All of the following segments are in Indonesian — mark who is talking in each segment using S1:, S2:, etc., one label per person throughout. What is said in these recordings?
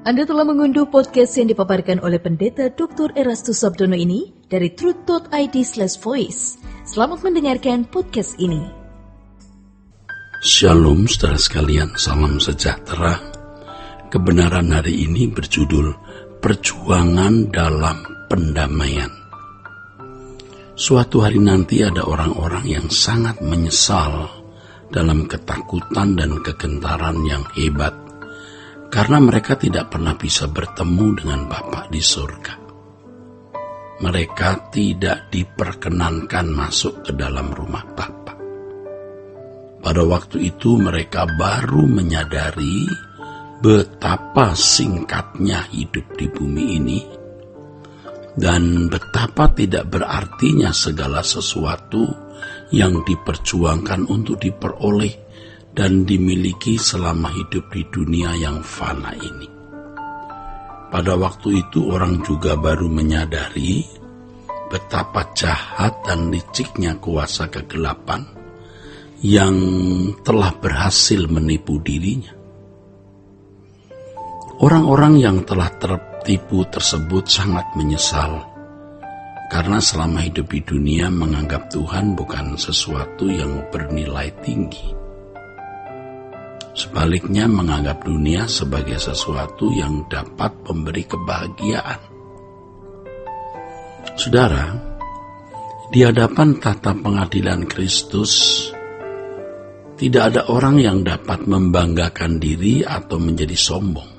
S1: Anda telah mengunduh podcast yang dipaparkan oleh Pendeta Dr. Erastus Sabdono ini dari truth.id/voice. Selamat mendengarkan podcast ini.
S2: Shalom saudara sekalian, salam sejahtera. Kebenaran hari ini berjudul Perjuangan dalam Pendamaian. Suatu hari nanti ada orang-orang yang sangat menyesal dalam ketakutan dan kegentaran yang hebat karena mereka tidak pernah bisa bertemu dengan Bapa di surga. Mereka tidak diperkenankan masuk ke dalam rumah Bapa. Pada waktu itu mereka baru menyadari betapa singkatnya hidup di bumi ini dan betapa tidak berartinya segala sesuatu yang diperjuangkan untuk diperoleh dan dimiliki selama hidup di dunia yang fana ini. Pada waktu itu orang juga baru menyadari betapa jahat dan liciknya kuasa kegelapan yang telah berhasil menipu dirinya. Orang-orang yang telah tertipu tersebut sangat menyesal karena selama hidup di dunia menganggap Tuhan bukan sesuatu yang bernilai tinggi. Sebaliknya menganggap dunia sebagai sesuatu yang dapat memberi kebahagiaan. Saudara, di hadapan tata pengadilan Kristus, tidak ada orang yang dapat membanggakan diri atau menjadi sombong.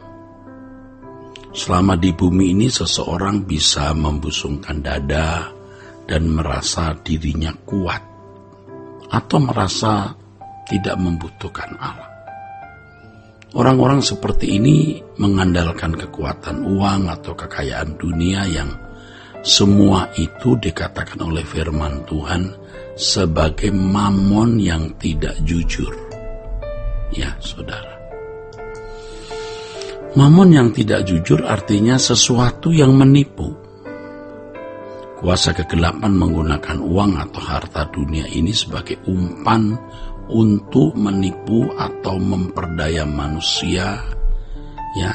S2: Selama di bumi ini seseorang bisa membusungkan dada dan merasa dirinya kuat atau merasa tidak membutuhkan Allah. Orang-orang seperti ini mengandalkan kekuatan uang atau kekayaan dunia yang semua itu dikatakan oleh firman Tuhan sebagai mamon yang tidak jujur. Ya, saudara. Mamon yang tidak jujur artinya sesuatu yang menipu. Kuasa kegelapan menggunakan uang atau harta dunia ini sebagai umpan untuk menipu atau memperdaya manusia, ya,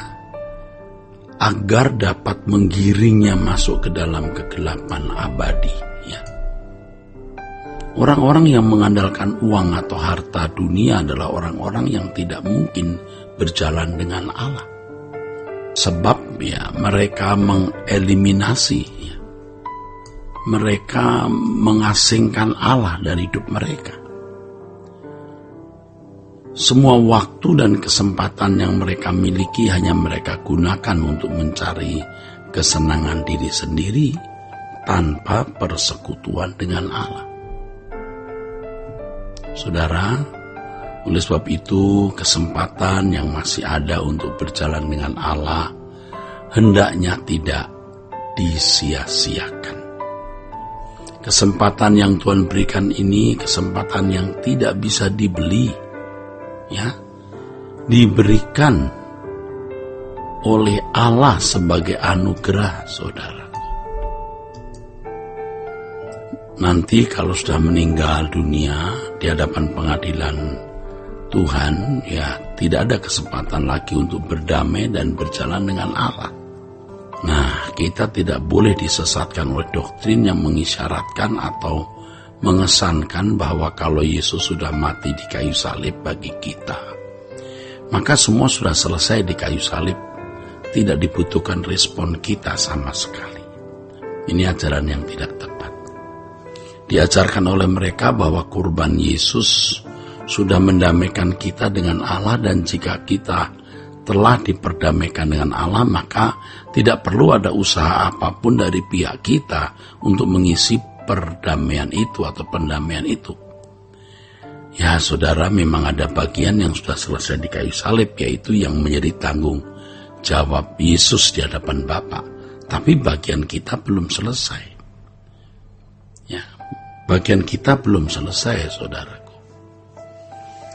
S2: agar dapat menggiringnya masuk ke dalam kegelapan abadi, ya. Orang-orang yang mengandalkan uang atau harta dunia adalah orang-orang yang tidak mungkin berjalan dengan Allah. Sebab ya mereka mengeliminasi, ya. Mereka mengasingkan Allah dari hidup mereka. Semua waktu dan kesempatan yang mereka miliki hanya mereka gunakan untuk mencari kesenangan diri sendiri tanpa persekutuan dengan Allah. Saudara, oleh sebab itu kesempatan yang masih ada untuk berjalan dengan Allah hendaknya tidak disia-siakan. Kesempatan yang Tuhan berikan ini kesempatan yang tidak bisa dibeli, ya, diberikan oleh Allah sebagai anugerah, saudara. Nanti kalau sudah meninggal dunia di hadapan pengadilan Tuhan, ya, tidak ada kesempatan lagi untuk berdamai dan berjalan dengan Allah. Nah, kita tidak boleh disesatkan oleh doktrin yang mengisyaratkan atau mengesankan bahwa kalau Yesus sudah mati di kayu salib bagi kita, maka semua sudah selesai di kayu salib, tidak dibutuhkan respon kita sama sekali. Ini ajaran yang tidak tepat. Diajarkan oleh mereka bahwa kurban Yesus sudah mendamaikan kita dengan Allah, dan jika kita telah diperdamaikan dengan Allah, maka tidak perlu ada usaha apapun dari pihak kita untuk mengisi perdamaian itu atau pendamaian itu. Ya, saudara, memang ada bagian yang sudah selesai di kayu salib, yaitu yang menjadi tanggung jawab Yesus di hadapan Bapa. Tapi bagian kita belum selesai. Ya, bagian kita belum selesai, saudaraku.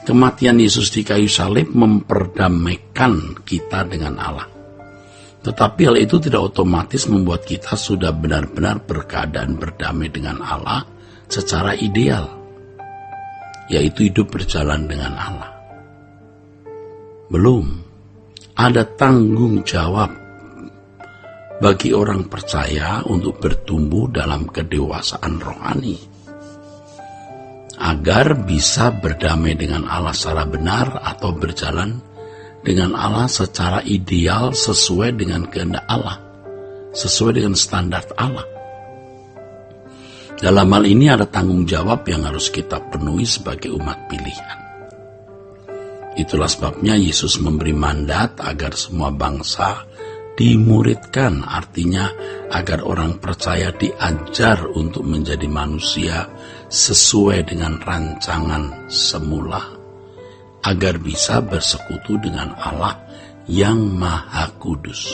S2: Kematian Yesus di kayu salib memperdamaikan kita dengan Allah. Tetapi hal itu tidak otomatis membuat kita sudah benar-benar berkeadaan berdamai dengan Allah secara ideal, yaitu hidup berjalan dengan Allah. Belum. ada tanggung jawab bagi orang percaya untuk bertumbuh dalam kedewasaan rohani, agar bisa berdamai dengan Allah secara benar atau berjalan dengan Allah secara ideal sesuai dengan kehendak Allah, sesuai dengan standar Allah. Dalam hal ini ada tanggung jawab yang harus kita penuhi sebagai umat pilihan. Itulah sebabnya Yesus memberi mandat agar semua bangsa dimuridkan, artinya agar orang percaya diajar untuk menjadi manusia sesuai dengan rancangan semula, agar bisa bersekutu dengan Allah yang Maha Kudus.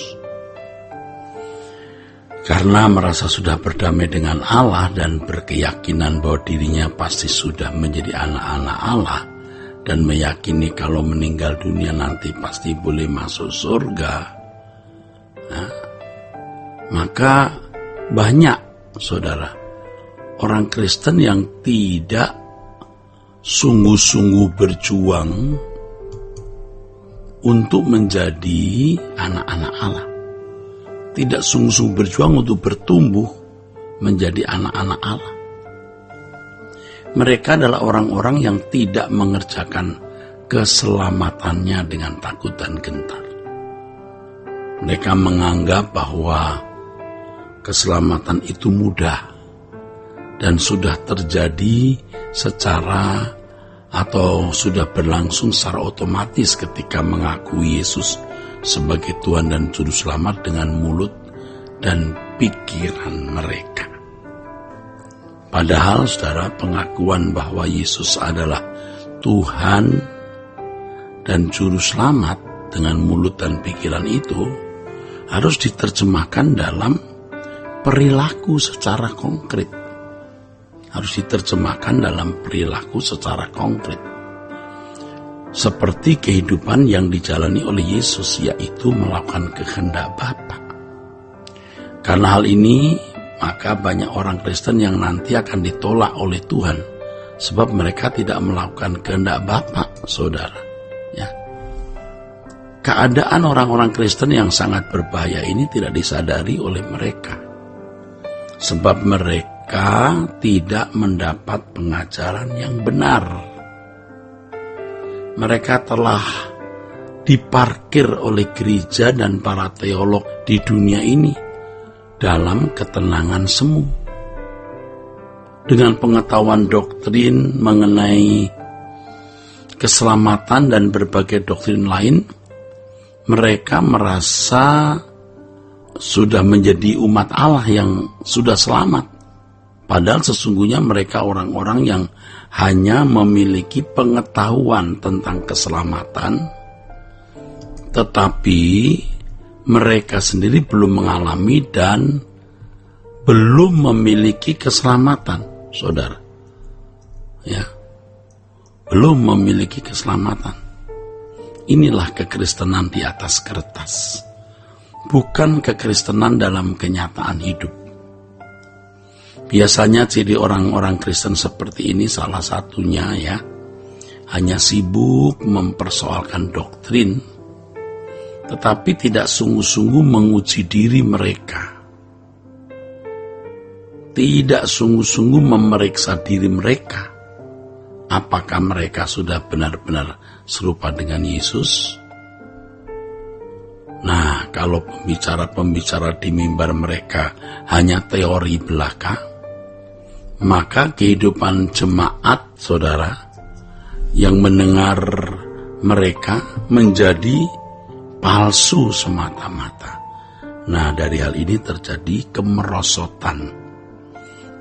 S2: Karena merasa sudah berdamai dengan Allah dan berkeyakinan bahwa dirinya pasti sudah menjadi anak-anak Allah, dan meyakini kalau meninggal dunia nanti pasti boleh masuk surga, maka banyak, saudara, orang Kristen yang tidak sungguh-sungguh berjuang untuk menjadi anak-anak Allah, tidak sungguh-sungguh berjuang untuk bertumbuh menjadi anak-anak Allah. Mereka adalah orang-orang yang tidak mengerjakan keselamatannya dengan takut dan gentar. Mereka menganggap bahwa keselamatan itu mudah dan sudah terjadi secara atau sudah berlangsung secara otomatis ketika mengakui Yesus sebagai Tuhan dan Juru Selamat dengan mulut dan pikiran mereka. Padahal, saudara, pengakuan bahwa Yesus adalah Tuhan dan Juru Selamat dengan mulut dan pikiran itu harus diterjemahkan dalam perilaku secara konkret. Harus diterjemahkan dalam perilaku secara konkret. Seperti kehidupan yang dijalani oleh Yesus, yaitu melakukan kehendak Bapa. Karena hal ini, maka banyak orang Kristen yang nanti akan ditolak oleh Tuhan, sebab mereka tidak melakukan kehendak Bapa, saudara. Ya. Keadaan orang-orang Kristen yang sangat berbahaya ini tidak disadari oleh mereka, sebab mereka tidak mendapat pengajaran yang benar. Mereka telah diparkir oleh gereja dan para teolog di dunia ini dalam ketenangan semu. Dengan pengetahuan doktrin mengenai keselamatan dan berbagai doktrin lain, mereka merasa sudah menjadi umat Allah yang sudah selamat. Padahal sesungguhnya mereka orang-orang yang hanya memiliki pengetahuan tentang keselamatan, tetapi mereka sendiri belum mengalami dan belum memiliki keselamatan, saudara. Ya, belum memiliki keselamatan. Inilah kekristenan di atas kertas, bukan kekristenan dalam kenyataan hidup. Biasanya ciri orang-orang Kristen seperti ini salah satunya ya, hanya sibuk mempersoalkan doktrin, tetapi tidak sungguh-sungguh menguji diri mereka. Tidak sungguh-sungguh memeriksa diri mereka. Apakah mereka sudah benar-benar serupa dengan Yesus? Nah, kalau pembicara-pembicara di mimbar mereka hanya teori belaka, maka kehidupan jemaat, saudara, yang mendengar mereka menjadi palsu semata-mata. Nah, dari hal ini terjadi kemerosotan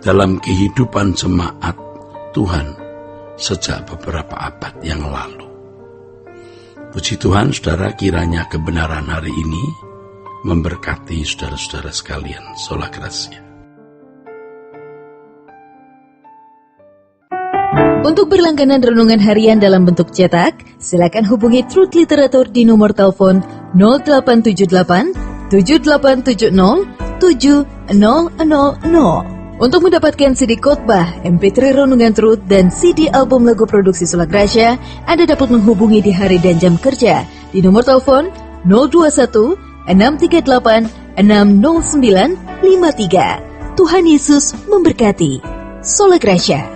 S2: dalam kehidupan jemaat Tuhan sejak beberapa abad yang lalu. Puji Tuhan, saudara, kiranya kebenaran hari ini memberkati saudara-saudara sekalian. Sola Gracia.
S1: Untuk berlangganan renungan harian dalam bentuk cetak, silakan hubungi Truth Literatur di nomor telepon 0878 7870 7000. Untuk mendapatkan CD khotbah, MP3 Renungan Truth, dan CD album lagu produksi Sola Gracia, Anda dapat menghubungi di hari dan jam kerja di nomor telepon 021 638 60953. Tuhan Yesus memberkati. Sola Gracia.